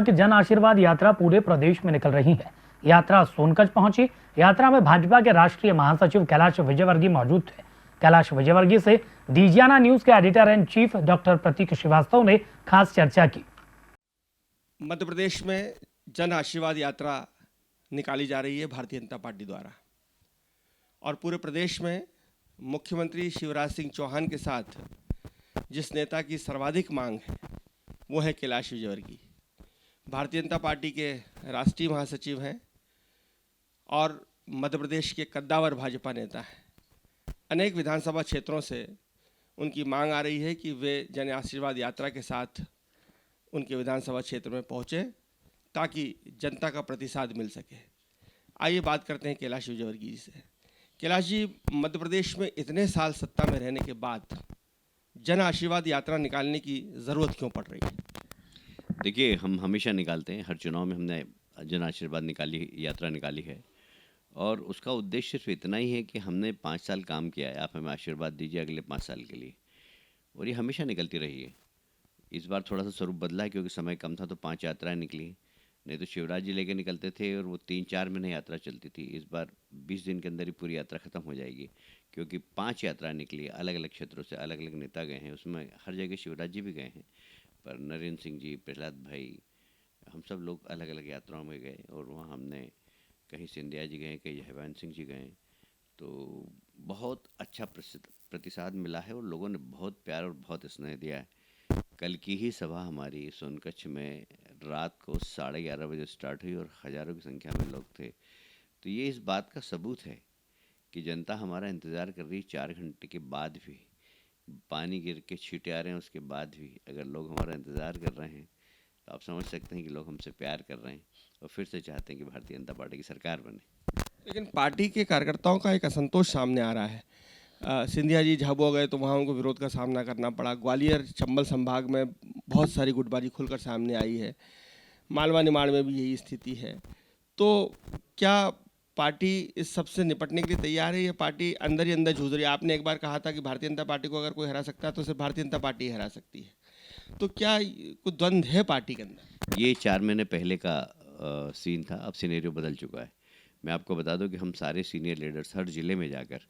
कि जन आशीर्वाद यात्रा पूरे प्रदेश में निकल रही है। यात्रा सोनकच्छ पहुंची। यात्रा में भाजपा के राष्ट्रीय महासचिव कैलाश विजयवर्गीय मौजूद थे। कैलाश विजयवर्गीय से डीजियाना न्यूज के एडिटर एंड चीफ डॉक्टर प्रतीक श्रीवास्तव ने खास चर्चा की। मध्य प्रदेश में जन आशीर्वाद यात्रा निकाली जा रही है भारतीय जनता पार्टी द्वारा, और पूरे प्रदेश में मुख्यमंत्री शिवराज सिंह चौहान के साथ जिस नेता की सर्वाधिक मांग है वो है कैलाश विजयवर्गीय। भारतीय जनता पार्टी के राष्ट्रीय महासचिव हैं और मध्य प्रदेश के कद्दावर भाजपा नेता हैं। अनेक विधानसभा क्षेत्रों से उनकी मांग आ रही है कि वे जन आशीर्वाद यात्रा के साथ उनके विधानसभा क्षेत्र में पहुँचे ताकि जनता का प्रतिसाद मिल सके। आइए बात करते हैं कैलाश विजयवर्गीय जी से। कैलाश जी, मध्य प्रदेश में इतने साल सत्ता में रहने के बाद जन आशीर्वाद यात्रा निकालने की ज़रूरत क्यों पड़ रही है? देखिए, हम हमेशा निकालते हैं, हर चुनाव में हमने जन आशीर्वाद यात्रा निकाली है, और उसका उद्देश्य सिर्फ इतना ही है कि हमने 5 साल काम किया है, आप हमें आशीर्वाद दीजिए अगले 5 साल के लिए, और ये हमेशा निकलती रही है। इस बार थोड़ा सा स्वरूप बदला है क्योंकि समय कम था तो 5 यात्राएं निकली, नहीं तो शिवराज जी लेके निकलते थे और वो 3-4 महीने यात्रा चलती थी। इस बार 20 दिन के अंदर ही पूरी यात्रा ख़त्म हो जाएगी क्योंकि 5 यात्राएं निकली, अलग अलग क्षेत्रों से अलग अलग नेता गए हैं। उसमें हर जगह शिवराज जी भी गए हैं, पर नरेंद्र सिंह जी, प्रहलाद भाई, हम सब लोग अलग अलग यात्राओं में गए, और वहाँ हमने कहीं सिंधिया जी गए, कहीं हरवंश सिंह जी गए, तो बहुत अच्छा प्रतिसाद मिला है और लोगों ने बहुत प्यार और बहुत स्नेह दिया है। कल की ही सभा हमारी सोनकच्छ में रात को 11:30 बजे स्टार्ट हुई और हज़ारों की संख्या में लोग थे। तो ये इस बात का सबूत है कि जनता हमारा इंतज़ार कर रही। 4 घंटे के बाद भी, पानी गिर के छींटे आ रहे हैं उसके बाद भी अगर लोग हमारा इंतज़ार कर रहे हैं तो आप समझ सकते हैं कि लोग हमसे प्यार कर रहे हैं और फिर से चाहते हैं कि भारतीय जनता पार्टी की सरकार बने। लेकिन पार्टी के कार्यकर्ताओं का एक असंतोष सामने आ रहा है। सिंधिया जी झाबुआ गए तो वहाँ उनको विरोध का सामना करना पड़ा। ग्वालियर चंबल संभाग में बहुत सारी गुटबाजी खुलकर सामने आई है। मालवा निमाड़ में भी यही स्थिति है। तो क्या पार्टी इस सब से निपटने के लिए तैयार है या पार्टी अंदर ही अंदर जूझ रही है? आपने एक बार कहा था कि भारतीय जनता पार्टी को अगर कोई हरा सकता है तो सिर्फ भारतीय जनता पार्टी हरा सकती है। तो क्या कुछ द्वंद्व है पार्टी के अंदर? ये 4 महीने पहले का सीन था, अब सिनेरियो बदल चुका है। मैं आपको बता दूं कि हम सारे सीनियर लीडर्स हर ज़िले में जाकर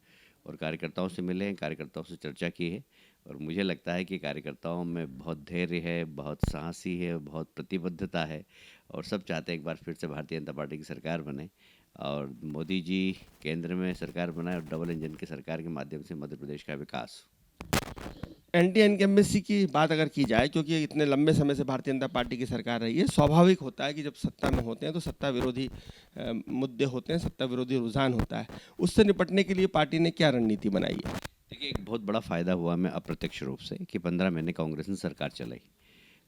और कार्यकर्ताओं से मिले हैं, कार्यकर्ताओं से चर्चा की है, और मुझे लगता है कि कार्यकर्ताओं में बहुत धैर्य है, बहुत साहसी है, बहुत प्रतिबद्धता है, और सब चाहते हैं एक बार फिर से भारतीय जनता पार्टी की सरकार बने और मोदी जी केंद्र में सरकार बनाए और डबल इंजन की सरकार के माध्यम से मध्य प्रदेश का विकास। एंटी इनकम्बेंसी की बात अगर की जाए, क्योंकि इतने लंबे समय से भारतीय जनता पार्टी की सरकार रही है, स्वाभाविक होता है कि जब सत्ता में होते हैं तो सत्ता विरोधी मुद्दे होते हैं, सत्ता विरोधी रुझान होता है। उससे निपटने के लिए पार्टी ने क्या रणनीति बनाई है? देखिए, एक बहुत बड़ा फ़ायदा हुआ हमें अप्रत्यक्ष रूप से कि 15 महीने कांग्रेस ने सरकार चलाई,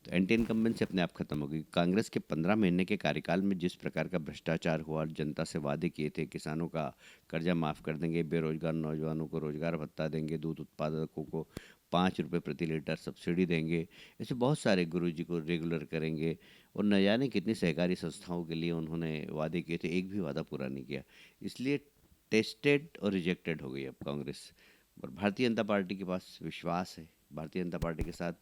तो एंटी इनकम्बेंसी अपने आप खत्म हो गई। कांग्रेस के 15 महीने के कार्यकाल में जिस प्रकार का भ्रष्टाचार हुआ, जनता से वादे किए थे, किसानों का कर्जा माफ़ कर देंगे, बेरोजगार नौजवानों को रोजगार भत्ता देंगे, दूध उत्पादकों को 5 रुपये प्रति लीटर सब्सिडी देंगे, ऐसे बहुत सारे, गुरुजी को रेगुलर करेंगे, और न जाने कितनी सहकारी संस्थाओं के लिए उन्होंने वादे किए थे, एक भी वादा पूरा नहीं किया। इसलिए टेस्टेड और रिजेक्टेड हो गई अब कांग्रेस। और भारतीय जनता पार्टी के पास विश्वास है, भारतीय जनता पार्टी के साथ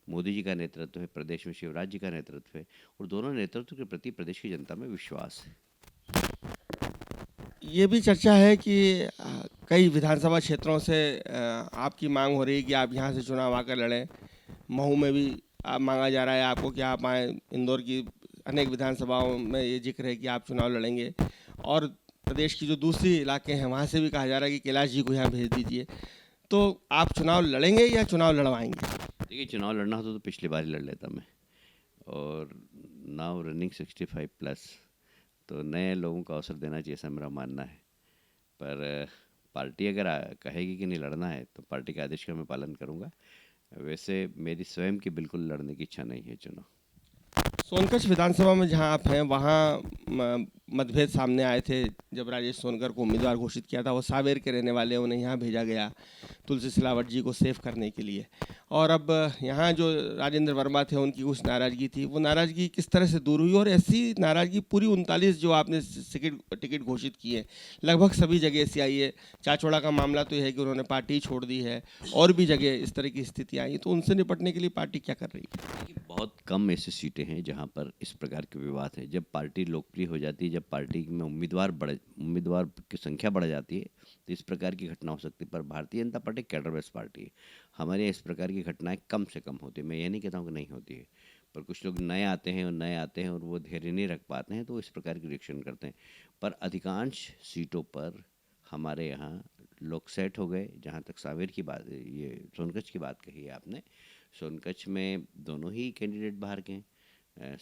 मोदी जी का नेतृत्व है, प्रदेश में शिवराज जी का नेतृत्व है, और दोनों नेतृत्व के प्रति प्रदेश की जनता में विश्वास है। ये भी चर्चा है कि कई विधानसभा क्षेत्रों से आपकी मांग हो रही है कि आप यहाँ से चुनाव आकर लड़ें। महू में भी मांगा जा रहा है आपको कि आप आएँ। इंदौर की अनेक विधानसभाओं में ये जिक्र है कि आप चुनाव लड़ेंगे, और प्रदेश की जो दूसरी इलाके हैं वहाँ से भी कहा जा रहा है कि कैलाश जी को यहाँ भेज दीजिए। तो आप चुनाव लड़ेंगे या चुनाव लड़वाएंगे? देखिए, चुनाव लड़ना होता तो पिछली बार ही लड़ लेता मैं, और नाउ रनिंग 65+, तो नए लोगों को अवसर देना चाहिए, ऐसा मेरा मानना है। पर पार्टी अगर कहेगी कि नहीं लड़ना है तो पार्टी के आदेश का मैं पालन करूंगा। वैसे मेरी स्वयं की बिल्कुल लड़ने की इच्छा नहीं है चुनाव। सोनकच्छ विधानसभा में जहां आप हैं वहाँ मतभेद सामने आए थे। जब राजेश सोनकर को उम्मीदवार घोषित किया था, वो सावेर के रहने वाले, उन्हें यहाँ भेजा गया तुलसी सिलावट जी को सेफ करने के लिए, और अब यहाँ जो राजेंद्र वर्मा थे उनकी कुछ नाराज़गी थी, वो नाराज़गी किस तरह से दूर हुई? और ऐसी नाराज़गी पूरी 39 जो आपने टिकट घोषित किए हैं, लगभग सभी जगह ऐसी आई है। चाचौड़ा का मामला तो यह है कि उन्होंने पार्टी छोड़ दी है, और भी जगह इस तरह की स्थिति आई है, तो उनसे निपटने के लिए पार्टी क्या कर रही है? देखिए, बहुत कम ऐसी सीटें हैं जहां पर इस प्रकार के विवाद हैं। जब पार्टी लोकप्रिय हो जाती है, जब पार्टी में उम्मीदवार की संख्या बढ़ जाती है, तो इस प्रकार की घटना हो सकती है। पर Bharatiya Janata party cadre based party है। हमारे यहाँ इस प्रकार की घटनाएं कम से कम होती है। मैं ये नहीं कहता हूँ कि नहीं होती है, पर कुछ लोग नए आते हैं और वो धैर्य नहीं रख पाते हैं, तो इस प्रकार की रिएक्शन करते हैं। पर अधिकांश सीटों पर हमारे यहाँ लोग सेट हो गए। जहाँ तक सांवेर की बात, ये सोनकच्छ की बात कही है आपने, सोनकच्छ में दोनों ही कैंडिडेट बाहर के हैं।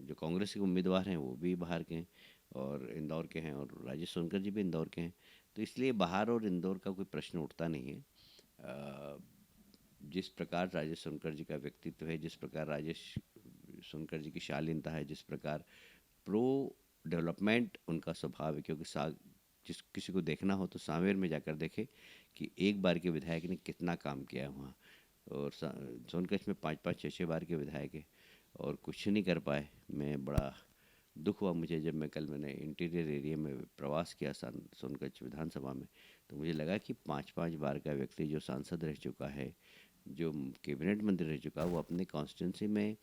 जो कांग्रेस के उम्मीदवार हैं वो भी बाहर के हैं और इंदौर के हैं, और राजेश सोनकर जी भी इंदौर के हैं। तो इसलिए बाहर और इंदौर का कोई प्रश्न उठता नहीं है। जिस प्रकार राजेश सोनकर जी का व्यक्तित्व है, जिस प्रकार राजेश सोनकर जी की शालीनता है, जिस प्रकार प्रो डेवलपमेंट उनका स्वभाव है, क्योंकि जिस किसी को देखना हो तो सांवेर में जाकर देखे कि एक बार के विधायक ने कितना काम किया है वहाँ। और सोनकच्छ में 5-5, 6-6 बार के विधायक है और कुछ नहीं कर पाए। मैं बड़ा दुख हुआ मुझे जब मैंने इंटीरियर एरिया में प्रवास किया सोनकच्छ विधानसभा में, तो मुझे लगा कि 5-5 बार का व्यक्ति जो सांसद रह चुका है, जो कैबिनेट मंत्री रह चुका है, वो अपने कॉन्स्टिट्यूंसी में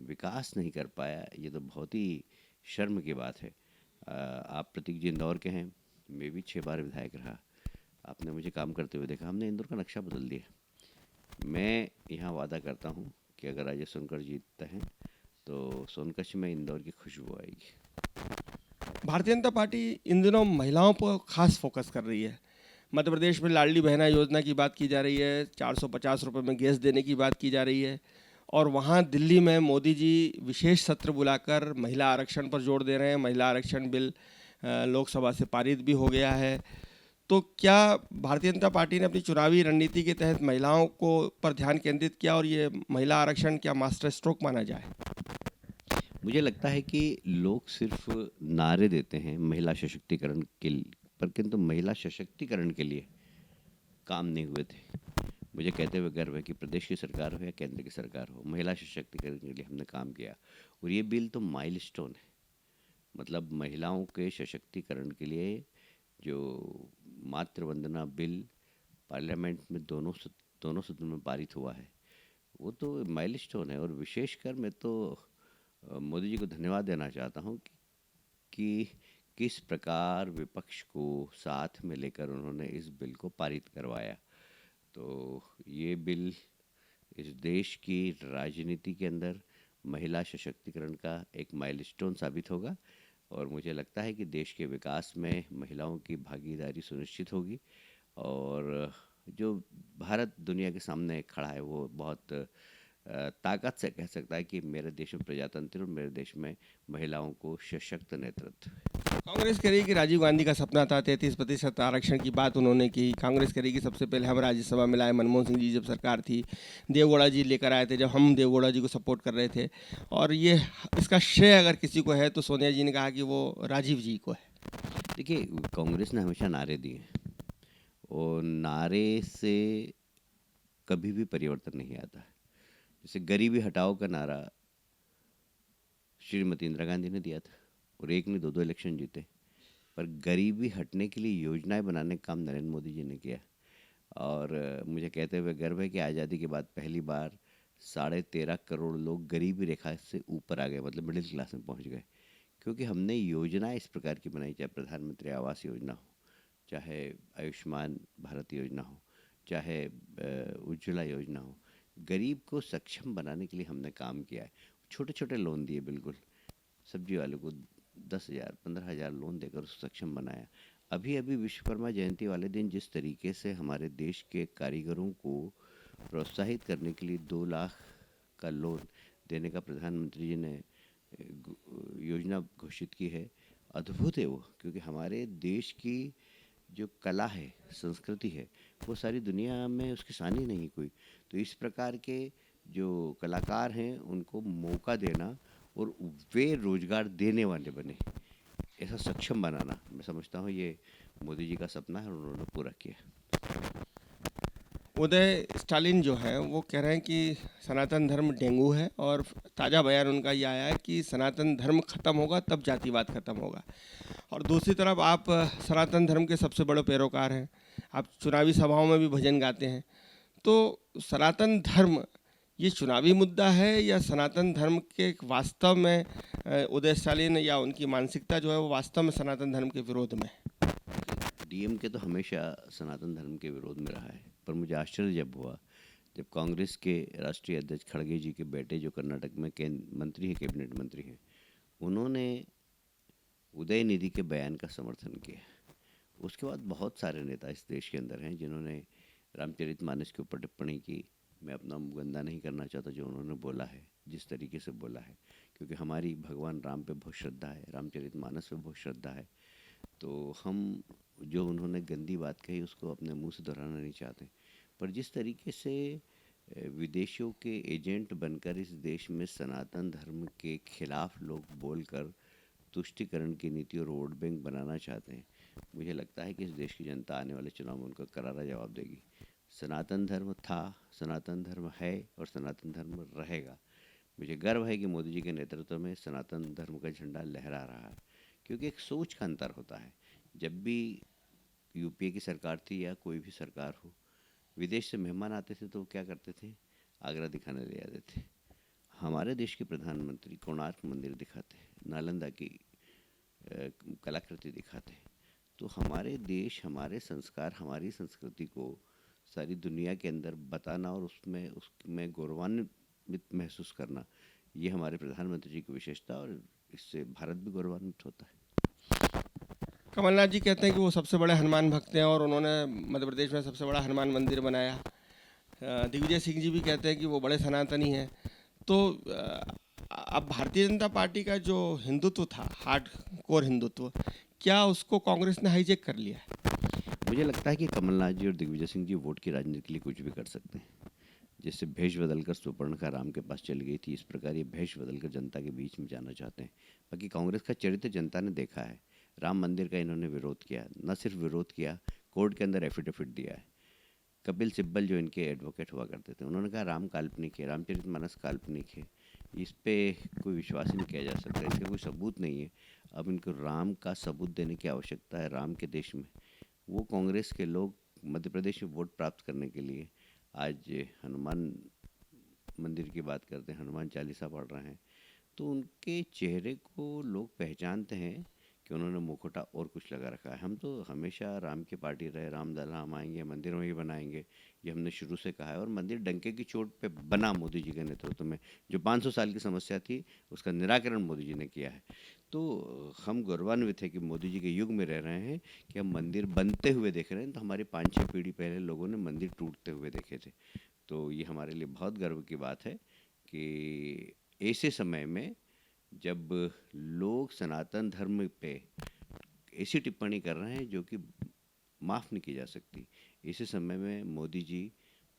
विकास नहीं कर पाया। ये तो बहुत ही शर्म की बात है। आप प्रतीक जी इंदौर के हैं, मैं भी 6 बार विधायक रहा। आपने मुझे काम करते हुए देखा। हमने इंदौर का नक्शा बदल दिया। मैं यहाँ वादा करता हूँ कि अगर राजेश सोनकर जीतते हैं तो सोनकच्छ में इंदौर की खुशबू आएगी। भारतीय जनता पार्टी इन दिनों महिलाओं पर खास फोकस कर रही है। मध्य प्रदेश में लाडली बहना योजना की बात की जा रही है, 450 रुपये में गैस देने की बात की जा रही है, और वहाँ दिल्ली में मोदी जी विशेष सत्र बुलाकर महिला आरक्षण पर जोर दे रहे हैं। महिला आरक्षण बिल लोकसभा से पारित भी हो गया है। तो क्या भारतीय जनता पार्टी ने अपनी चुनावी रणनीति के तहत महिलाओं को पर ध्यान केंद्रित किया, और ये महिला आरक्षण क्या मास्टर स्ट्रोक माना जाए? मुझे लगता है कि लोग सिर्फ नारे देते हैं महिला सशक्तिकरण के पर, किंतु महिला सशक्तिकरण के लिए काम नहीं हुए थे। मुझे कहते हुए गर्व है कि प्रदेश की सरकार हो या केंद्र की सरकार हो, महिला सशक्तिकरण के लिए हमने काम किया। और ये बिल तो माइलस्टोन है। मतलब महिलाओं के सशक्तिकरण के लिए जो मातृ वंदना बिल पार्लियामेंट में दोनों सदन में पारित हुआ है, वो तो माइलस्टोन है। और विशेषकर मैं तो मोदी जी को धन्यवाद देना चाहता हूँ कि किस प्रकार विपक्ष को साथ में लेकर उन्होंने इस बिल को पारित करवाया। तो ये बिल इस देश की राजनीति के अंदर महिला सशक्तिकरण का एक माइलस्टोन साबित होगा, और मुझे लगता है कि देश के विकास में महिलाओं की भागीदारी सुनिश्चित होगी। और जो भारत दुनिया के सामने खड़ा है, वो बहुत ताकत से कह सकता है कि मेरे देश में प्रजातंत्र और मेरे देश में महिलाओं को सशक्त नेतृत्व। कांग्रेस कह रही कि राजीव गांधी का सपना था, 33% आरक्षण की बात उन्होंने की। कांग्रेस कह रही कि सबसे पहले हम राज्यसभा में लाए, मनमोहन सिंह जी जब सरकार थी, देवगौड़ा जी लेकर आए थे, जब हम देवगौड़ा जी को सपोर्ट कर रहे थे। और ये इसका श्रेय अगर किसी को है तो सोनिया जी ने कहा कि वो राजीव जी को है। देखिए, कांग्रेस ने हमेशा नारे दिए और नारे से कभी भी परिवर्तन नहीं आता है। जैसे गरीबी हटाओ का नारा श्रीमती इंदिरा गांधी ने दिया था, और एक ने 2 इलेक्शन जीते। पर गरीबी हटने के लिए योजनाएं बनाने का काम नरेंद्र मोदी जी ने किया। और मुझे कहते हुए गर्व है कि आज़ादी के बाद पहली बार 13.5 करोड़ लोग गरीबी रेखा से ऊपर आ गए, मतलब मिडिल क्लास में पहुंच गए, क्योंकि हमने योजनाएं इस प्रकार की बनाई। चाहे प्रधानमंत्री आवास योजना हो, चाहे आयुष्मान भारत योजना हो, चाहे उज्ज्वला योजना हो, गरीब को सक्षम बनाने के लिए हमने काम किया है। छोटे छोटे लोन दिए, बिल्कुल सब्जी वालों को 10,000 15,000 लोन देकर उसको सक्षम बनाया। अभी विश्वकर्मा जयंती वाले दिन जिस तरीके से हमारे देश के कारीगरों को प्रोत्साहित करने के लिए 2 लाख का लोन देने का प्रधानमंत्री जी ने योजना घोषित की है, अद्भुत है वो। क्योंकि हमारे देश की जो कला है, संस्कृति है, वो सारी दुनिया में उसकी सानी नहीं कोई। तो इस प्रकार के जो कलाकार हैं उनको मौका देना और वे रोजगार देने वाले बने, ऐसा सक्षम बनाना, मैं समझता हूँ ये मोदी जी का सपना है और उन्होंने पूरा किया। उदय स्टालिन जो हैं वो कह रहे हैं कि सनातन धर्म डेंगू है, और ताज़ा बयान उनका ये आया है कि सनातन धर्म खत्म होगा तब जातिवाद खत्म होगा। और दूसरी तरफ आप सनातन धर्म के सबसे बड़े पैरोकार हैं, आप चुनावी सभाओं में भी भजन गाते हैं। तो सनातन धर्म ये चुनावी मुद्दा है या सनातन धर्म के वास्तव में उदय स्टालिन या उनकी मानसिकता जो है वो वास्तव में सनातन धर्म के विरोध में है? डीएमके तो हमेशा सनातन धर्म के विरोध में रहा है, पर मुझे आश्चर्य जब हुआ जब कांग्रेस के राष्ट्रीय अध्यक्ष खड़गे जी के बेटे जो कर्नाटक में मंत्री हैं, कैबिनेट मंत्री हैं, उन्होंने उदय निधि के बयान का समर्थन किया। उसके बाद बहुत सारे नेता इस देश के अंदर हैं जिन्होंने रामचरितमानस के ऊपर टिप्पणी की। मैं अपना मुंह गंदा नहीं करना चाहता जो उन्होंने बोला है, जिस तरीके से बोला है, क्योंकि हमारी भगवान राम पे बहुत श्रद्धा है, रामचरितमानस पे बहुत श्रद्धा है। तो हम जो उन्होंने गंदी बात कही उसको अपने मुंह से दोहराना नहीं चाहते, पर जिस तरीके से विदेशियों के एजेंट बनकर इस देश में सनातन धर्म के खिलाफ लोग बोलकर तुष्टिकरण की नीति और वोट बैंक बनाना चाहते हैं, मुझे लगता है कि इस देश की जनता आने वाले चुनाव में उनको करारा जवाब देगी। सनातन धर्म था, सनातन धर्म है और सनातन धर्म रहेगा। मुझे गर्व है कि मोदी जी के नेतृत्व में सनातन धर्म का झंडा लहरा रहा है, क्योंकि एक सोच का अंतर होता है। जब भी यूपीए की सरकार थी या कोई भी सरकार हो, विदेश से मेहमान आते थे तो वो क्या करते थे, आगरा दिखाने ले जाते थे। हमारे देश के प्रधानमंत्री कोणार्क मंदिर दिखाते, नालंदा की कलाकृति दिखाते। तो हमारे देश, हमारे संस्कार, हमारी संस्कृति को सारी दुनिया के अंदर बताना और उसमें गौरवान्वित महसूस करना, ये हमारे प्रधानमंत्री जी की विशेषता, और इससे भारत भी गौरवान्वित होता है। कमलनाथ जी कहते हैं कि वो सबसे बड़े हनुमान भक्त हैं और उन्होंने मध्य प्रदेश में सबसे बड़ा हनुमान मंदिर बनाया। दिग्विजय सिंह जी भी कहते हैं कि वो बड़े सनातनी हैं। तो अब भारतीय जनता पार्टी का जो हिंदुत्व था, हार्ड कोर हिंदुत्व, क्या उसको कांग्रेस ने हाईजैक कर लिया है? मुझे लगता है कि कमलनाथ जी और दिग्विजय सिंह जी वोट की राजनीति के लिए कुछ भी कर सकते हैं। जैसे भेष बदलकर सुपर्णखा राम के पास चली गई थी, इस प्रकार ये भेष बदलकर जनता के बीच में जाना चाहते हैं। बाकी कांग्रेस का चरित्र जनता ने देखा है। राम मंदिर का इन्होंने विरोध किया, न सिर्फ विरोध किया, कोर्ट के अंदर एफिडेविट दिया है। कपिल सिब्बल जो इनके एडवोकेट हुआ करते थे, उन्होंने कहा राम काल्पनिक है, रामचरितमानस काल्पनिक है, इस पे कोई विश्वास ही नहीं किया जा सकता, इसका कोई सबूत नहीं है। अब इनको राम का सबूत देने की आवश्यकता है राम के देश में। वो कांग्रेस के लोग मध्य प्रदेश में वोट प्राप्त करने के लिए आज हनुमान मंदिर की बात करते हैं, हनुमान चालीसा पढ़ रहे हैं, तो उनके चेहरे को लोग पहचानते हैं कि उन्होंने मुखौटा और कुछ लगा रखा है। हम तो हमेशा राम की पार्टी रहे, राम दल हम आएंगे, मंदिर वहीं बनाएंगे, ये हमने शुरू से कहा है। और मंदिर डंके की चोट पे बना मोदी जी के नेतृत्व में। जो 500 साल की समस्या थी उसका निराकरण मोदी जी ने किया है। तो हम गौरवान्वित है कि मोदी जी के युग में रह रहे हैं कि हम मंदिर बनते हुए देख रहे हैं। तो हमारी 5-6 पीढ़ी पहले लोगों ने मंदिर टूटते हुए देखे थे। तो ये हमारे लिए बहुत गर्व की बात है कि ऐसे समय में जब लोग सनातन धर्म पे ऐसी टिप्पणी कर रहे हैं जो कि माफ़ नहीं की जा सकती, ऐसे समय में मोदी जी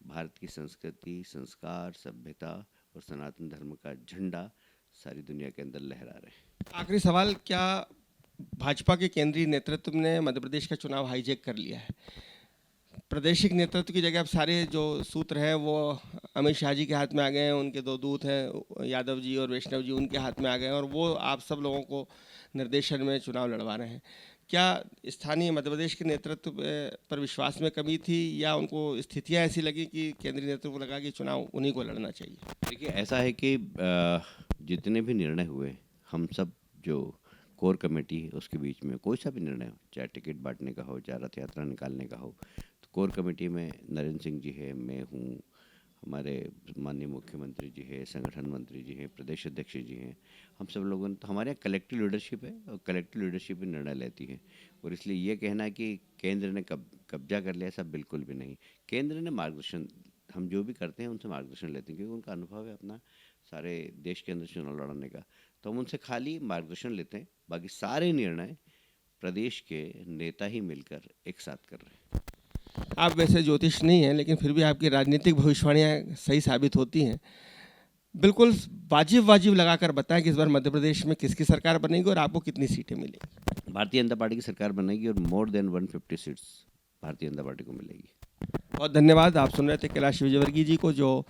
भारत की संस्कृति, संस्कार, सभ्यता और सनातन धर्म का झंडा सारी दुनिया के अंदर लहरा रहे हैं। आखिरी सवाल, क्या भाजपा के केंद्रीय नेतृत्व ने मध्य प्रदेश का चुनाव हाईजैक कर लिया है? प्रादेशिक नेतृत्व की जगह अब सारे जो सूत्र हैं वो अमित शाह जी के हाथ में आ गए हैं, उनके 2 दूत हैं यादव जी और वैष्णव जी, उनके हाथ में आ गए हैं और वो आप सब लोगों को निर्देशन में चुनाव लड़वा रहे हैं। क्या स्थानीय मध्य प्रदेश के नेतृत्व पर विश्वास में कमी थी या उनको स्थितियां ऐसी लगी कि केंद्रीय नेतृत्व को लगा कि चुनाव उन्हीं को लड़ना चाहिए? देखिए, ऐसा है कि जितने भी निर्णय हुए, हम सब जो कोर कमेटी है उसके बीच में कोई सा भी निर्णय हो, चाहे टिकट बांटने का हो, चाहे रथ यात्रा निकालने का हो, तो कोर कमेटी में नरेंद्र सिंह जी है, मैं हूँ, हमारे माननीय मुख्यमंत्री जी है, संगठन मंत्री जी हैं, प्रदेश अध्यक्ष जी हैं, हम सब लोगों ने, तो हमारे यहाँ कलेक्टिव लीडरशिप है और कलेक्टिव लीडरशिप ही निर्णय लेती है। और इसलिए ये कहना है कि केंद्र ने कब्जा कर लिया, ऐसा बिल्कुल भी नहीं। केंद्र ने मार्गदर्शन, हम जो भी करते हैं उनसे मार्गदर्शन लेते हैं, क्योंकि उनका अनुभव है अपना सारे देश के अंदर चुनाव लड़ने का, तो हम उनसे खाली मार्गदर्शन लेते हैं। बाकी सारे निर्णय प्रदेश के नेता ही मिलकर एक साथ कर रहे हैं। आप वैसे ज्योतिष नहीं हैं, लेकिन फिर भी आपकी राजनीतिक भविष्यवाणियाँ सही साबित होती हैं। बिल्कुल वाजिब लगाकर बताएं कि इस बार मध्य प्रदेश में किसकी सरकार बनेगी और आपको कितनी सीटें मिलेंगी? भारतीय जनता पार्टी की सरकार बनेगी और more than 150 seats Bharatiya Janata party को मिलेगी। बहुत धन्यवाद। आप सुन रहे थे कैलाश विजयवर्गीय जी को, जो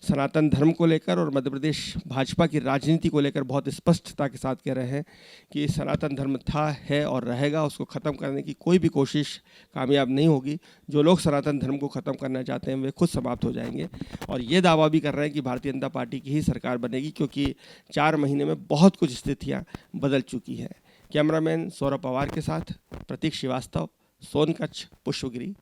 सनातन धर्म को लेकर और मध्य प्रदेश भाजपा की राजनीति को लेकर बहुत स्पष्टता के साथ कह रहे हैं कि सनातन धर्म था, है और रहेगा। उसको ख़त्म करने की कोई भी कोशिश कामयाब नहीं होगी। जो लोग सनातन धर्म को ख़त्म करना चाहते हैं वे खुद समाप्त हो जाएंगे। और ये दावा भी कर रहे हैं कि भारतीय जनता पार्टी की ही सरकार बनेगी, क्योंकि 4 महीने में बहुत कुछ स्थितियाँ बदल चुकी हैं। कैमरामैन सौरभ पवार के साथ प्रतीक श्रीवास्तव, सोनकच्छ, पुष्पगिरी।